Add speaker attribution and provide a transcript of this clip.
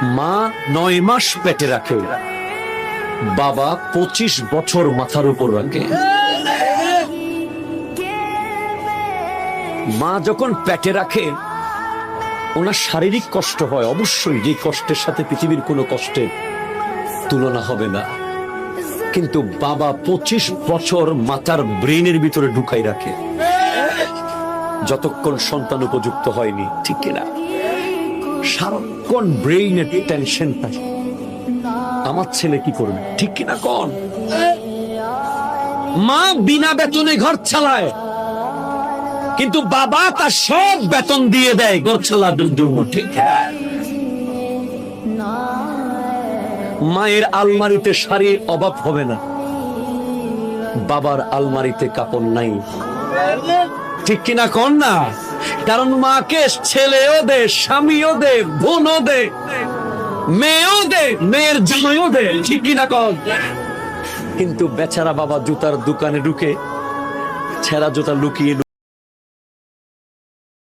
Speaker 1: মা 9 মাস পেটে রাখে, বাবা 25 বছর মাথার উপর রাখে। মা যখন পেটে রাখে ওনার শারীরিক কষ্ট হয় অবশ্যই, যে কষ্টের সাথে পৃথিবীর কোনো কষ্টের তুলনা হবে না, কিন্তু বাবা 25 বছর মাথার ব্রেনের ভিতরে ঢুকাই রাখে যতক্ষণ সন্তান উপযুক্ত হয়নি, ঠিক কিনা? সারাক্ষণ ব্রেইনের টেনশন থাকে, আমার ছেলে কি করবে, ঠিক কিনা কোন? মা বিনা বেতনে ঘর চালায়, কিন্তু বাবা তার সব বেতন দিয়ে দেয় ঘর চালানোর জন্য, ঠিক? মায়ের আলমারিতে শাড়ির অভাব হবে না, বাবার আলমারিতে কাপড় নাই, ঠিক কিনা কোন না? কারণ মাকে ছেলেও দে, স্বামীও দে, বোনও দে, মেয়েও দে, মেয়ের জামাইও দে, ঠিক কিনা কোন? কিন্তু বেচারা বাবা জুতার দোকানে ঢুকে ছেঁড়া জুতা লুকিয়ে